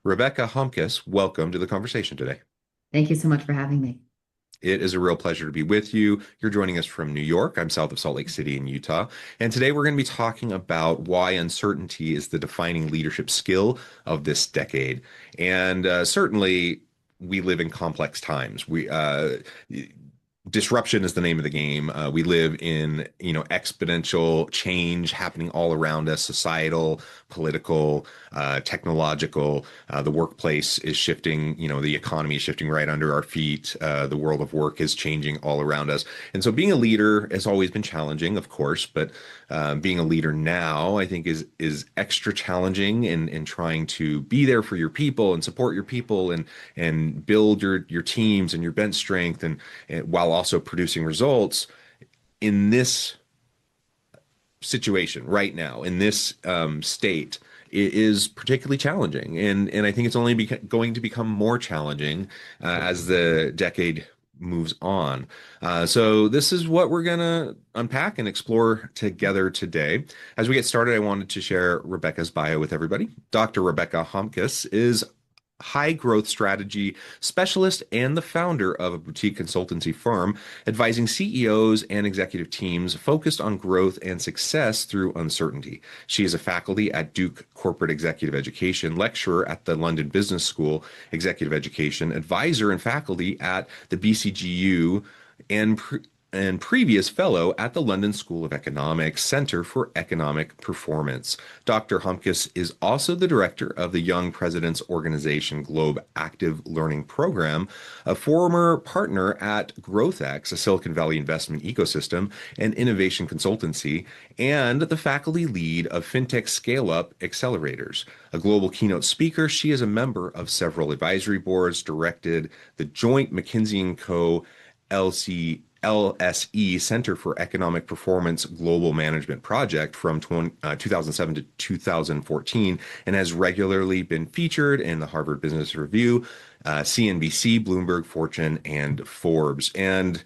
Rebecca Homkes, welcome to the conversation today. Thank you so much for having me. It is a real pleasure to be with you. You're joining us from New York. I'm south of Salt Lake City in Utah. And today we're going to be talking about why uncertainty is the defining leadership skill of this decade. And certainly, we live in complex times. Disruption is the name of the game. We live in, exponential change happening all around us, societal, political, technological. The workplace is shifting, the economy is shifting right under our feet. The world of work is changing all around us. And so being a leader has always been challenging, of course, but being a leader now, I think, is extra challenging in trying to be there for your people and support your people and build your teams and your bench strength and while also producing results in this situation right now, in this state, is particularly challenging. And I think it's only going to become more challenging as the decade moves on. So this is what we're going to unpack and explore together today. As we get started, I wanted to share Rebecca's bio with everybody. Dr. Rebecca Homkes is high growth strategy specialist and the founder of a boutique consultancy firm advising CEOs and executive teams focused on growth and success through uncertainty. She is a faculty at Duke Corporate Executive Education, lecturer at the London Business School Executive Education, advisor and faculty at the BCGU, and previous fellow at the London School of Economics Center for Economic Performance. Dr. Homkes is also the director of the Young Presidents Organization Globe Active Learning Program, a former partner at GrowthX, a Silicon Valley investment ecosystem and innovation consultancy, and the faculty lead of fintech scaleup accelerators. A global keynote speaker, she is a member of several advisory boards, directed the joint McKinsey & Co. LSE Center for Economic Performance Global Management Project from 2007 to 2014, and has regularly been featured in the Harvard Business Review, CNBC, Bloomberg, Fortune, and Forbes. And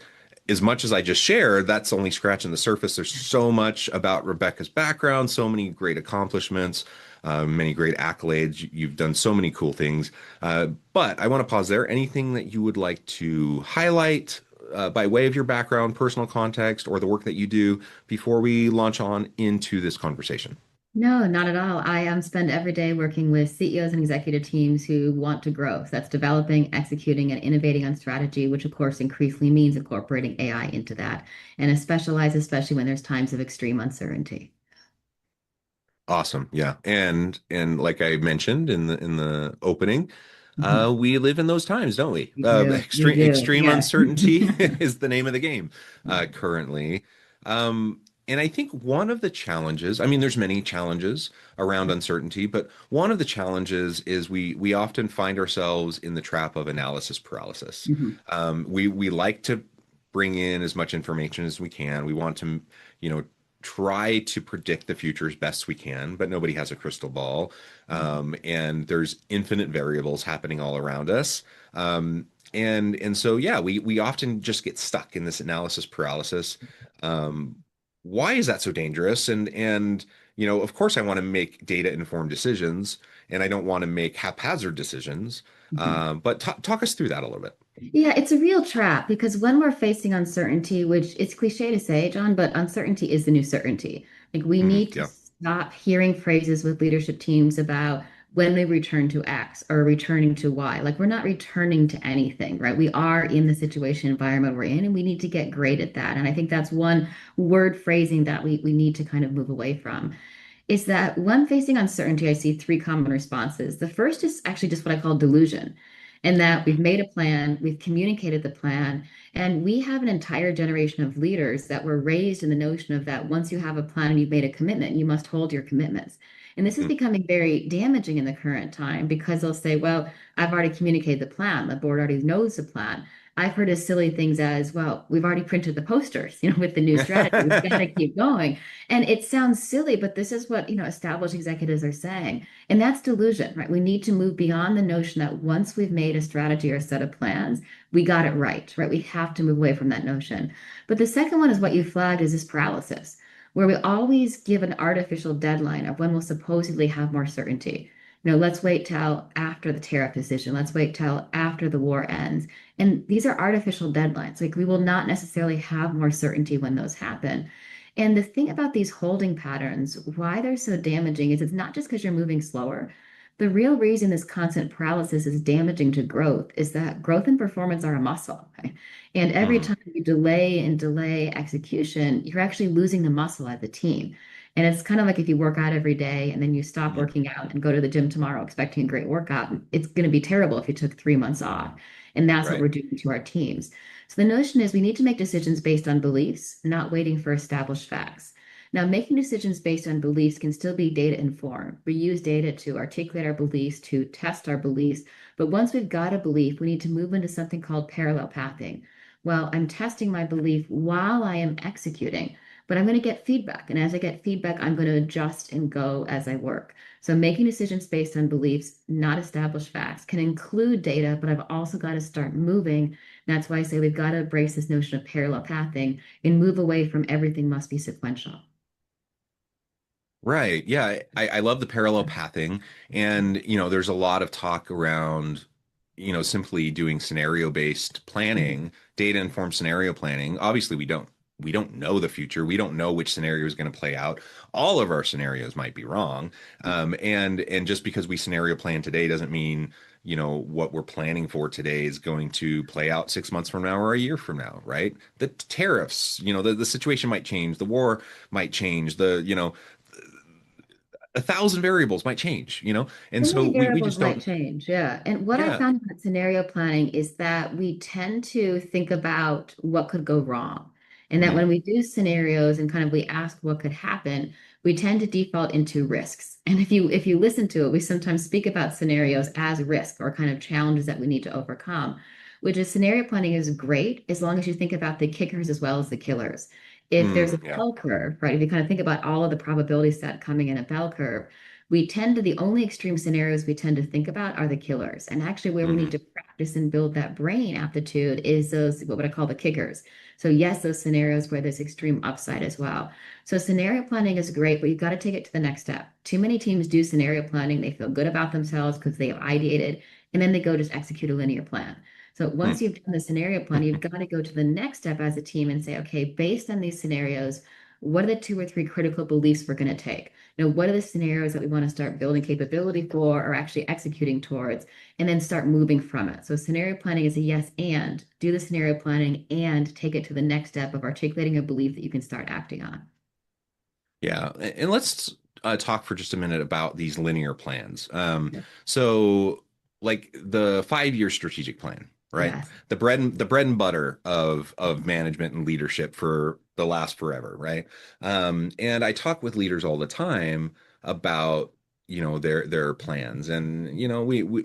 as much as I just shared, that's only scratching the surface. There's so much about Rebecca's background, so many great accomplishments, many great accolades. You've done so many cool things. But I want to pause there. Anything that you would like to highlight by way of your background, personal context, or the work that you do before we launch on into this conversation? No, not at all. I spend every day working with CEOs and executive teams who want to grow. So that's developing, executing, and innovating on strategy, which of course increasingly means incorporating AI into that. And I specialize especially when there's times of extreme uncertainty. Awesome. Yeah. And like I mentioned in the opening, Mhm. we live in those times, don't we? You do, you do. Extreme Yeah. uncertainty is the name of the game currently. And I think one of the challenges, I mean, there's many challenges around uncertainty, but one of the challenges is we often find ourselves in the trap of analysis paralysis. Mhm. We like to bring in as much information as we can. We want to, you know, try to predict the future as best we can, but nobody has a crystal ball. And there's infinite variables happening all around us. And so yeah, we often just get stuck in this analysis paralysis. Why is that so dangerous? And of course, I want to make data informed decisions, and I don't want to make haphazard decisions. Mhm. But talk us through that a little bit. Yeah, it's a real trap because when we're facing uncertainty, which it's cliche to say, John, but uncertainty is the new certainty. Like we need to Yeah. stop hearing phrases with leadership teams about when we return to X or returning to Y. Like we're not returning to anything, right? We are in the situation environment we're in, and we need to get great at that. And I think that's one word phrasing that we need to kind of move away from. Is that when facing uncertainty, I see three common responses. The first is actually just what I call delusion, in that we've made a plan, we've communicated the plan, and we have an entire generation of leaders that were raised in the notion of that once you have a plan and you've made a commitment, you must hold your commitments. And this is Mm. becoming very damaging in the current time because they'll say, well, I've already communicated the plan. The board already knows the plan. I've heard as silly things as, well, we've already printed the posters, with the new strategy. We've got to keep going. And it sounds silly, but this is what, established executives are saying. And that's delusion, right? We need to move beyond the notion that once we've made a strategy or a set of plans, we got it right? We have to move away from that notion. But the second one is what you flagged is this paralysis, where we always give an artificial deadline of when we'll supposedly have more certainty. Let's wait till after the tariff decision. Let's wait till after the war ends. And these are artificial deadlines. Like we will not necessarily have more certainty when those happen. And the thing about these holding patterns, why they're so damaging is it's not just because you're moving slower. The real reason this constant paralysis is damaging to growth is that growth and performance are a muscle. Okay? And every Mm, time you delay and delay execution, you're actually losing the muscle as a team. And it's kind of like if you work out every day and then you stop mm, working out and go to the gym tomorrow expecting a great workout, it's going to be terrible if you took 3 months off. And that's what right. we're doing to our teams. So the notion is we need to make decisions based on beliefs, not waiting for established facts. Now, making decisions based on beliefs can still be data informed. We use data to articulate our beliefs, to test our beliefs. But once we've got a belief, we need to move into something called parallel pathing. Well, I'm testing my belief while I am executing, but I'm going to get feedback. And as I get feedback, I'm going to adjust and go as I work. So making decisions based on beliefs, not established facts, can include data, but I've also got to start moving. That's why I say we've got to embrace this notion of parallel pathing and move away from everything must be sequential. Right. Yeah. I love the parallel pathing. And, there's a lot of talk around, simply doing scenario-based Mhm. planning, data-informed scenario planning. Obviously, we don't know the future. We don't know which scenario is going to play out. All of our scenarios might be wrong. And just because we scenario plan today doesn't mean, what we're planning for today is going to play out 6 months from now or a year from now, right? The tariffs, the situation might change, the war might change, 1,000 variables might change, and So so many we variables just might don't. change, yeah. And what I Yeah. found about scenario planning is that we tend to think about what could go wrong. And that Mm, when we do scenarios and kind of we ask what could happen, we tend to default into risks. And if you listen to it, we sometimes speak about scenarios as risk or kind of challenges that we need to overcome, which is scenario planning is great as long as you think about the kickers as well as the killers. If there's a yeah. bell curve, right? If you kind of think about all of the probability set coming in a bell curve, the only extreme scenarios we tend to think about are the killers. And actually, where we need Hmm. to practice and build that brain aptitude is those, what would I call the kickers. So, yes, those scenarios where there's extreme upside as well. So, scenario planning is great, but you've got to take it to the next step. Too many teams do scenario planning. They feel good about themselves because they have ideated, and then they go just execute a linear plan. So Hmm. once you've done the scenario plan, you've got to go to the next step as a team and say, okay, based on these scenarios, what are the 2 or 3 critical beliefs we're going to take? What are the scenarios that we want to start building capability for or actually executing towards, and then start moving from it. So scenario planning is a yes and do the scenario planning and take it to the next step of articulating a belief that you can start acting on. Yeah. And let's talk for just a minute about these linear plans. Yeah. So like the 5-year strategic plan, right? Yes. The bread and butter of management and leadership for the last forever, right? And I talk with leaders all the time about, their plans. And, we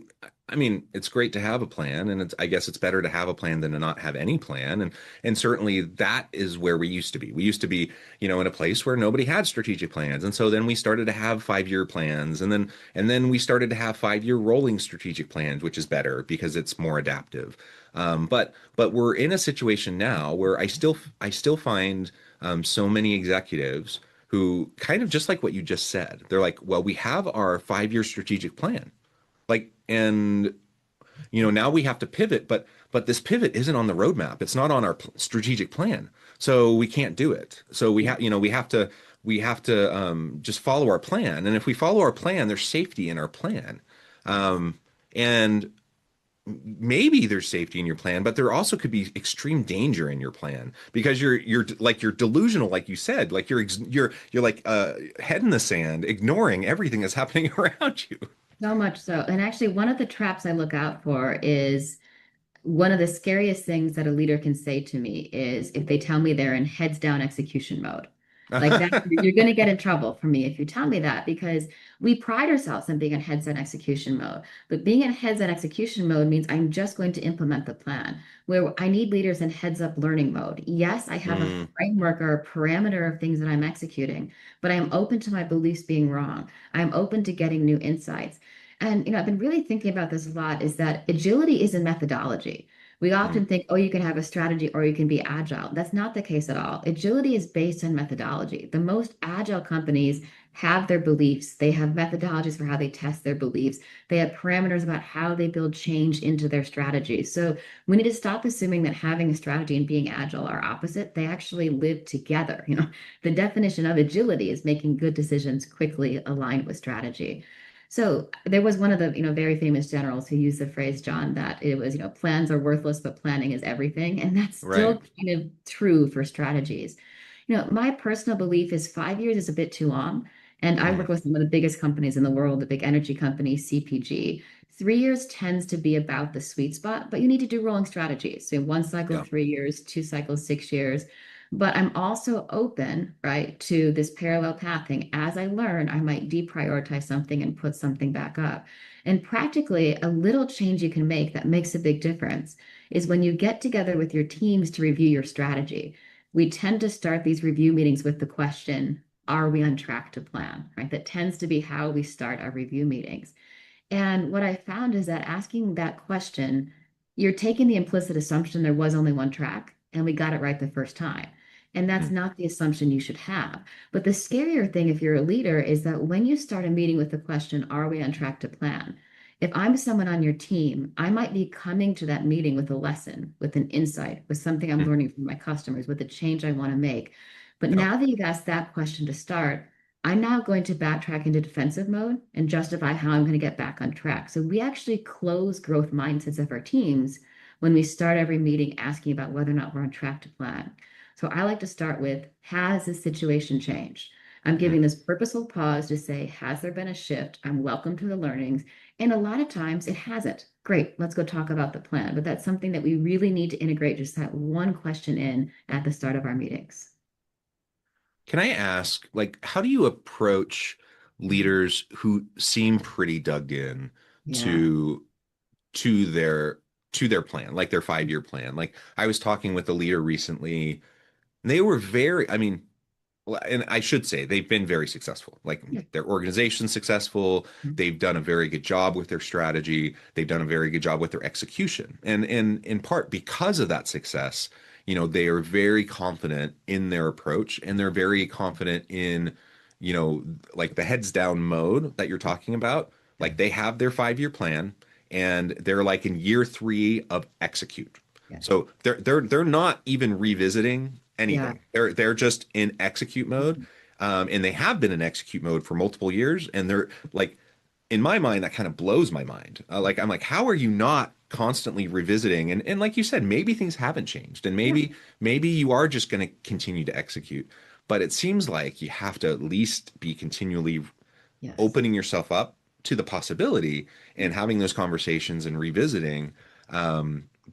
I mean, it's great to have a plan, and I guess it's better to have a plan than to not have any plan. And certainly that is where we used to be. We used to be, in a place where nobody had strategic plans. And so then we started to have 5-year plans, and then we started to have 5-year rolling strategic plans, which is better because it's more adaptive. But we're in a situation now where I still find so many executives who kind of just like what you just said. They're like, well, we have our 5-year strategic plan. Like, and now we have to pivot, but this pivot isn't on the roadmap. It's not on our strategic plan. So we can't do it. So we Yeah. have, we have to just follow our plan. And if we follow our plan, there's safety in our plan. And maybe there's safety in your plan, but there also could be extreme danger in your plan because you're delusional, like you said, like you're like head in the sand, ignoring everything that's happening around you. So much so. And actually, one of the traps I look out for is one of the scariest things that a leader can say to me is if they tell me they're in heads down execution mode. Like that, you're going to get in trouble for me if you tell me that because we pride ourselves on being in heads down execution mode. But being in heads down execution mode means I'm just going to implement the plan. Where I need leaders in heads up learning mode. Yes, I have a Mm, framework or a parameter of things that I'm executing, but I'm open to my beliefs being wrong. I'm open to getting new insights. And I've been really thinking about this a lot is that agility is a methodology. We mm, often think, oh, you can have a strategy or you can be agile. That's not the case at all. Agility is based on methodology. The most agile companies have their beliefs. They have methodologies for how they test their beliefs. They have parameters about how they build change into their strategy. So we need to stop assuming that having a strategy and being agile are opposite. They actually live together. The definition of agility is making good decisions quickly aligned with strategy. So there was one of the, very famous generals who used the phrase, John, that it was, plans are worthless, but planning is everything. And that's Right. still kind of true for strategies. My personal belief is 5 years is a bit too long. And I Mm. work with some of the biggest companies in the world, the big energy companies, CPG. 3 years tends to be about the sweet spot, but you need to do rolling strategies. So one cycle, Yeah. 3 years, two cycles, 6 years. But I'm also open, right, to this parallel pathing. As I learn, I might deprioritize something and put something back up. And practically, a little change you can make that makes a big difference is when you get together with your teams to review your strategy. We tend to start these review meetings with the question, are we on track to plan, right? That tends to be how we start our review meetings. And what I found is that asking that question, you're taking the implicit assumption there was only one track and we got it right the first time. And that's Mm. not the assumption you should have. But the scarier thing, if you're a leader, is that when you start a meeting with the question, are we on track to plan? If I'm someone on your team, I might be coming to that meeting with a lesson, with an insight, with something I'm Mm. learning from my customers, with a change I want to make. But Yeah. now that you've asked that question to start, I'm now going to backtrack into defensive mode and justify how I'm going to get back on track. So we actually close growth mindsets of our teams when we start every meeting asking about whether or not we're on track to plan. So I like to start with, has this situation changed? I'm Mm. giving this purposeful pause to say, has there been a shift? I'm welcome to the learnings. And a lot of times it hasn't. Great, let's go talk about the plan. But that's something that we really need to integrate just that one question in at the start of our meetings. Can I ask, like, how do you approach leaders who seem pretty dug in Yeah. to to their to their plan, like their 5-year plan? Like, I was talking with a leader recently, and they were very, I mean, well, and I should say they've been very successful. Like Yeah. their organization's successful. They've done a very good job with their strategy. They've done a very good job with their execution. And in part because of that success, they are very confident in their approach and they're very confident in, like the heads down mode that you're talking about. Yeah. Like they have their 5-year plan and they're like in year 3 of execute. Yes. So they're not even revisiting Yeah. anything. They're just in execute mode, and they have been in execute mode for multiple years. And they're like, in my mind, that kind of blows my mind. Like I'm like, how are you not constantly revisiting? And like you said, maybe things haven't changed, and Yeah. maybe you are just going to continue to execute. But it seems like you have to at least be continually Yes. opening yourself up to the possibility and having those conversations and revisiting,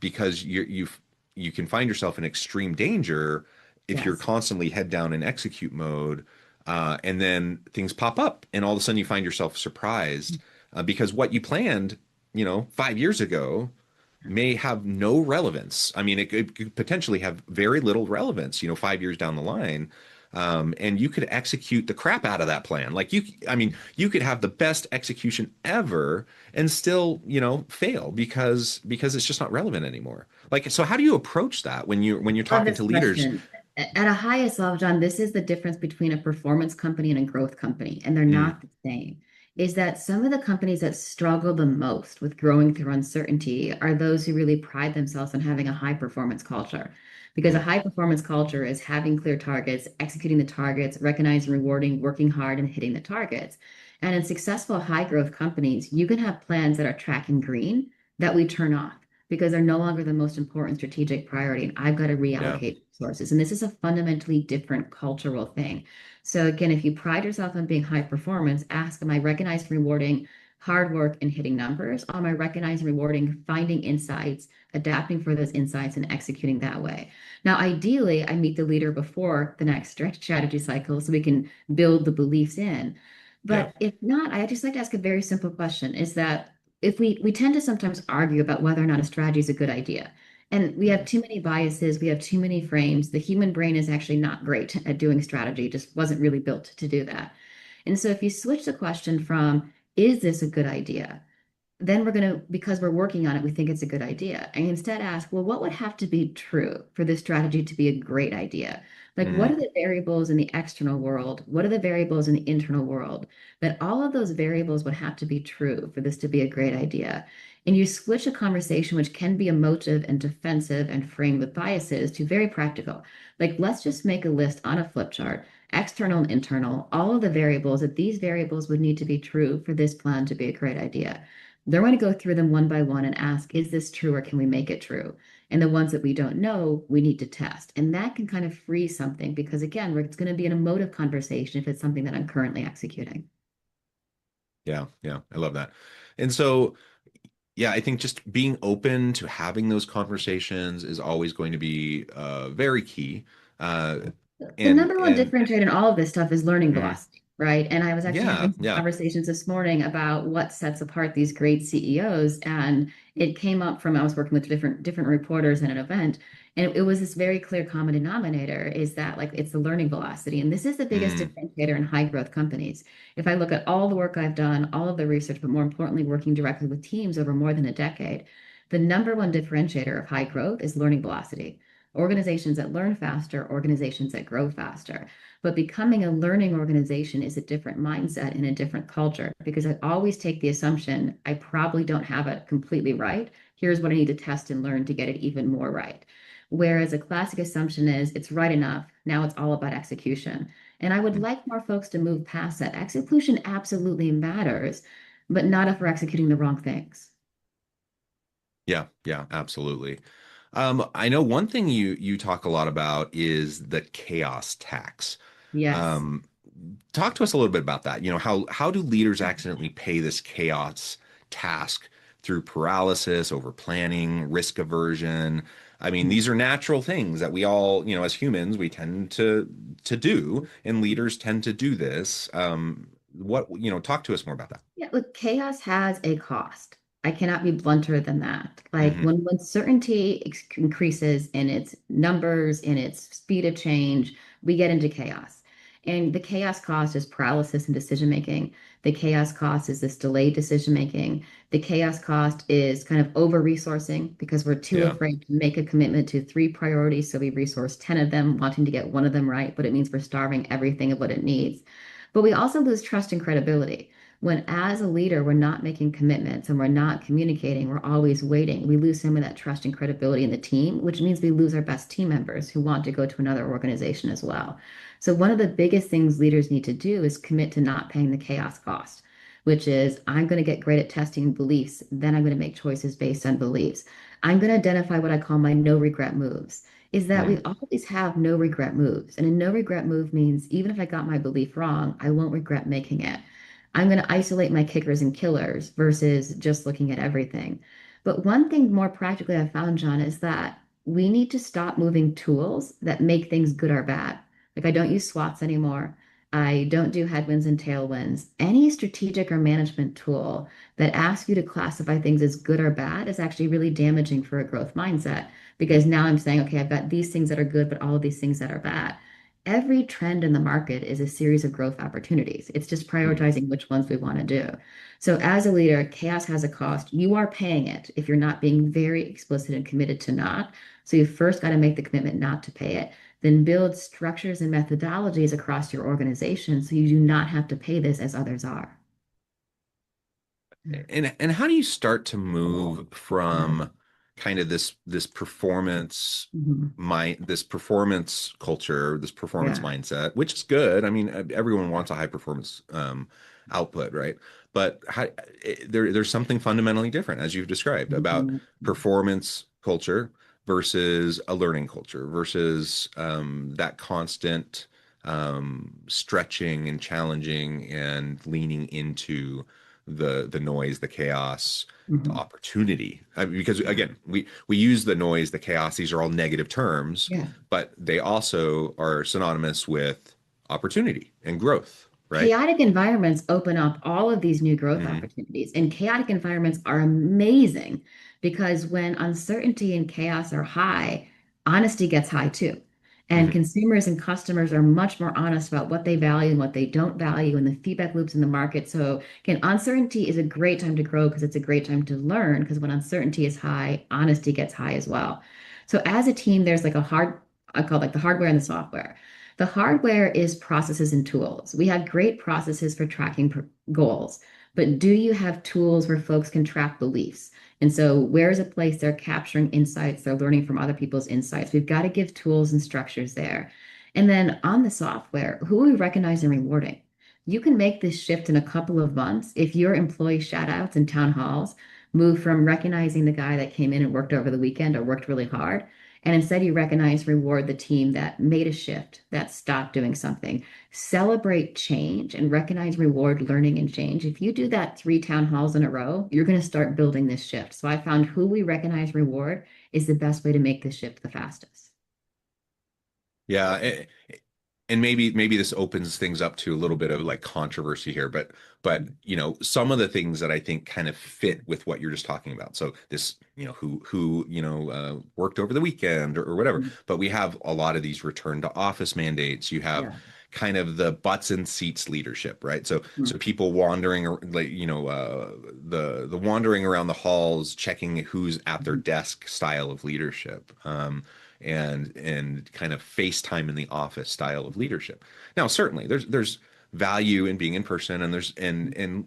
because you can find yourself in extreme danger if you're Yes. constantly head down in execute mode, and then things pop up and all of a sudden you find yourself surprised, because what you planned 5 years ago may have no relevance. I mean, it could potentially have very little relevance, 5 years down the line. And you could execute the crap out of that plan. Like I mean, you could have the best execution ever and still, fail because it's just not relevant anymore. Like, so how do you approach that when you're Love talking this to leaders? question. At a highest level, John, this is the difference between a performance company and a growth company, and they're Mm. not the same. Is that some of the companies that struggle the most with growing through uncertainty are those who really pride themselves on having a high performance culture. Because a Mm. high performance culture is having clear targets, executing the targets, recognizing, rewarding, working hard, and hitting the targets. And in successful high growth companies, you can have plans that are tracking green that we turn off because they're no longer the most important strategic priority. And I've got to Yeah. reallocate resources. And this is a fundamentally different cultural thing. So again, if you pride yourself on being high performance, ask, am I recognized rewarding hard work and hitting numbers? Or am I recognized rewarding finding insights, adapting for those insights and executing that way? Now, ideally, I meet the leader before the next strategy cycle so we can build the beliefs in. Yeah. But if not, I just like to ask a very simple question is that if we tend to sometimes argue about whether or not a strategy is a good idea. And we have Mm. too many biases, we have too many frames. The human brain is actually not great at doing strategy, it just wasn't really built to do that. And so if you switch the question from, is this a good idea? then we're going to, because we're working on it, we think it's a good idea. And instead ask, well, what would have to be true for this strategy to be a great idea? Like, what Mm, are the variables in the external world? What are the variables in the internal world? That all of those variables would have to be true for this to be a great idea. And you switch a conversation, which can be emotive and defensive and framed with biases, to very practical. Like, let's just make a list on a flip chart, external and internal, all of the variables, that these variables would need to be true for this plan to be a great idea. They're going to go through them one by one and ask, is this true or can we make it true? And the ones that we don't know, we need to test. And that can kind of free something because, again, it's going to be an emotive conversation if it's something that I'm currently executing. yeah, yeah, I love that. And so, yeah, I think just being open to having those conversations is always going to be very key. Uh, The and number one and differentiator in all of this stuff is learning mhm, velocity, right? And I was actually yeah, having some yeah. conversations this morning about what sets apart these great CEOs, and it came up from I was working with different reporters in an event, and it was this very clear common denominator is that like it's the learning velocity, and this is the biggest Mm, differentiator in high growth companies. If I look at all the work I've done, all of the research, but more importantly, working directly with teams over more than a decade, the number one differentiator of high growth is learning velocity. Organizations that learn faster, organizations that grow faster. But becoming a learning organization is a different mindset and a different culture because I always take the assumption I probably don't have it completely right. Here's what I need to test and learn to get it even more right. Whereas a classic assumption is it's right enough. Now it's all about execution. And I would mm, like more folks to move past that. Execution absolutely matters, but not if we're executing the wrong things. yeah, yeah, absolutely. I know one thing you talk a lot about is the chaos tax. Yes. Um, Talk to us a little bit about that. You know, how do leaders accidentally pay this chaos task through paralysis, over planning, risk aversion? I mean, these are natural things that we all, you know, as humans, we tend to do, and leaders tend to do this. Talk to us more about that. Yeah, look, chaos has a cost. I cannot be blunter than that. Like Hmm. when certainty increases in its numbers, in its speed of change, we get into chaos. And the chaos cost is paralysis in decision making. The chaos cost is this delayed decision making. The chaos cost is kind of over resourcing because we're too Yeah. afraid to make a commitment to three priorities. So we resource 10 of them, wanting to get one of them right, but it means we're starving everything of what it needs. But we also lose trust and credibility when as a leader we're not making commitments and we're not communicating, we're always waiting, we lose some of that trust and credibility in the team, which means we lose our best team members who want to go to another organization as well. So one of the biggest things leaders need to do is commit to not paying the chaos cost, which is I'm going to get great at testing beliefs, then I'm going to make choices based on beliefs. I'm going to identify what I call my no regret moves. Is that we Mm, always have no regret moves. And a no regret move means even if I got my belief wrong, I won't regret making it. I'm going to isolate my kickers and killers versus just looking at everything. But one thing more practically I found, John, is that we need to stop moving tools that make things good or bad. Like I don't use SWOTs anymore. I don't do headwinds and tailwinds. Any strategic or management tool that asks you to classify things as good or bad is actually really damaging for a growth mindset because now I'm saying, okay, I've got these things that are good, but all of these things that are bad. Every trend in the market is a series of growth opportunities. It's just mm, prioritizing which ones we want to do. So, as a leader, chaos has a cost. You are paying it if you're not being very explicit and committed to not. So, you first got to make the commitment not to pay it, then build structures and methodologies across your organization so you do not have to pay this as others are. and how do you start to move from kind of this performance Mhm. this performance culture, this performance Yeah. mindset, which is good. I mean, everyone wants a high performance output, right? But there's something fundamentally different, as you've described, about Mhm. performance culture versus a learning culture versus that constant stretching and challenging and leaning into the noise, the chaos, the Mhm. opportunity. I mean, because Yeah. again, we use the noise, the chaos. These are all negative terms, Yeah. but they also are synonymous with opportunity and growth, right? Chaotic environments open up all of these new growth Hmm. opportunities, and chaotic environments are amazing because when uncertainty and chaos are high, honesty gets high too. And Hmm. consumers and customers are much more honest about what they value and what they don't value and the feedback loops in the market. So again, uncertainty is a great time to grow because it's a great time to learn because when uncertainty is high, honesty gets high as well. So as a team, there's like I call it like the hardware and the software. The hardware is processes and tools. We have great processes for tracking goals, but do you have tools where folks can track beliefs? And so, where is a place they're capturing insights, they're learning from other people's insights? We've got to give tools and structures there. And then on the software, who are we recognizing and rewarding? You can make this shift in a couple of months if your employee shout outs and town halls move from recognizing the guy that came in and worked over the weekend or worked really hard. And instead, you recognize, reward the team that made a shift, that stopped doing something. Celebrate change and recognize, reward learning and change. If you do that 3 town halls in a row, you're going to start building this shift. So I found who we recognize, reward is the best way to make this shift the fastest. Yeah, and maybe this opens things up to a little bit of like controversy here, but some of the things that I think kind of fit with what you're just talking about. So this, who worked over the weekend or whatever. Mhm. But we have a lot of these return to office mandates. You have Yeah. kind of the butts and seats leadership, right? So Mhm. people wandering like the wandering around the halls, checking who's at their Mhm. desk style of leadership. And kind of FaceTime in the office style of leadership. Now, certainly there's value in being in person, and there's and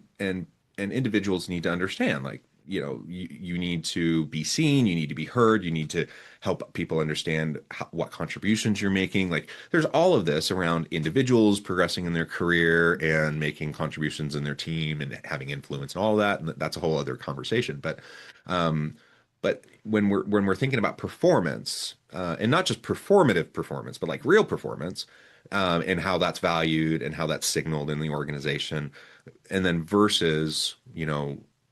individuals need to understand, like, you need to be seen, you need to be heard, you need to help people understand what contributions you're making. Like, there's all of this around individuals progressing in their career and making contributions in their team and having influence and all of that, and that's a whole other conversation. Um, but when we're thinking about performance, and not just performative performance, but like real performance, and how that's valued and how that's signaled in the organization, and then versus,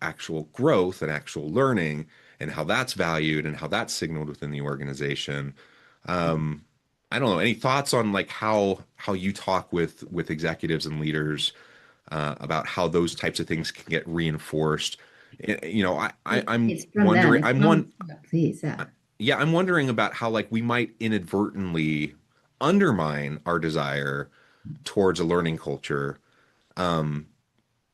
actual growth and actual learning and how that's valued and how that's signaled within the organization. Um, I don't know. Any thoughts on like how you talk with executives and leaders about how those types of things can get reinforced? I'm It's from them. wondering. It comes, yeah, please, yeah. Yeah, I'm wondering about how like we might inadvertently undermine our desire towards a learning culture, um,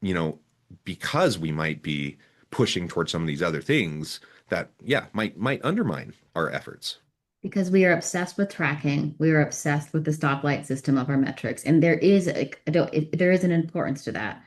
you know, because we might be pushing towards some of these other things that, yeah, might undermine our efforts. Because we are obsessed with tracking, we are obsessed with the stoplight system of our metrics, and there is there is an importance to that.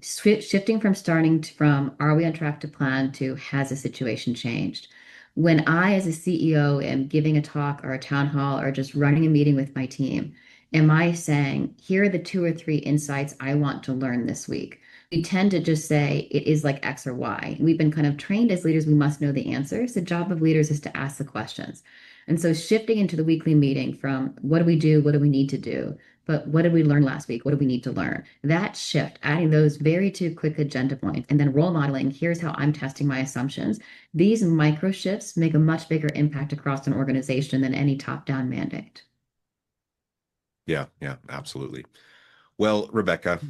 Shifting from from are we on track to plan to has the situation changed? When I, as a CEO, am giving a talk or a town hall or just running a meeting with my team, am I saying, here are the 2 or 3 insights I want to learn this week? We tend to just say it is like X or Y. We've been kind of trained as leaders, we must know the answers. The job of leaders is to ask the questions. And so shifting into the weekly meeting from what do we do? What do we need to do? But what did we learn last week? What do we need to learn? That shift, adding those very 2 quick agenda points, and then role modeling, here's how I'm testing my assumptions. These micro shifts make a much bigger impact across an organization than any top-down mandate. Yeah, yeah, absolutely. Well, Rebecca,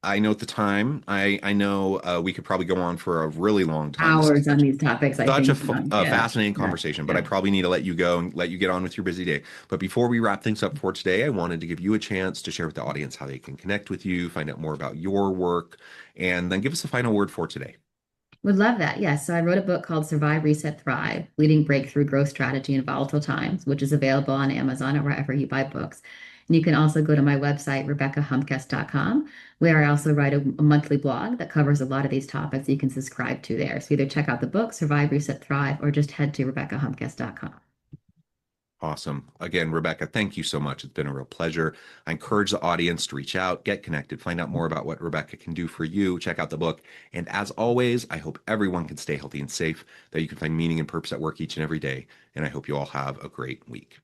I know at the time, I know we could probably go on for a really long time. This is Hours on these topics, I such think, John. a Yeah, fascinating yeah, conversation, but I yeah. probably need to let you go and let you get on with your busy day. But before we wrap things up for today, I wanted to give you a chance to share with the audience how they can connect with you, find out more about your work, and then give us a final word for today. Would love that. Yes. So I wrote a book called Survive, Reset, Thrive, Leading Breakthrough Growth Strategy in Volatile Times, which is available on Amazon or wherever you buy books. And you can also go to my website, RebeccaHomkes.com, where I also write a monthly blog that covers a lot of these topics you can subscribe to there. So either check out the book, Survive, Reset, Thrive, or just head to RebeccaHomkes.com. Awesome. Again, Rebecca, thank you so much. It's been a real pleasure. I encourage the audience to reach out, get connected, find out more about what Rebecca can do for you. Check out the book. And as always, I hope everyone can stay healthy and safe, that you can find meaning and purpose at work each and every day. And I hope you all have a great week.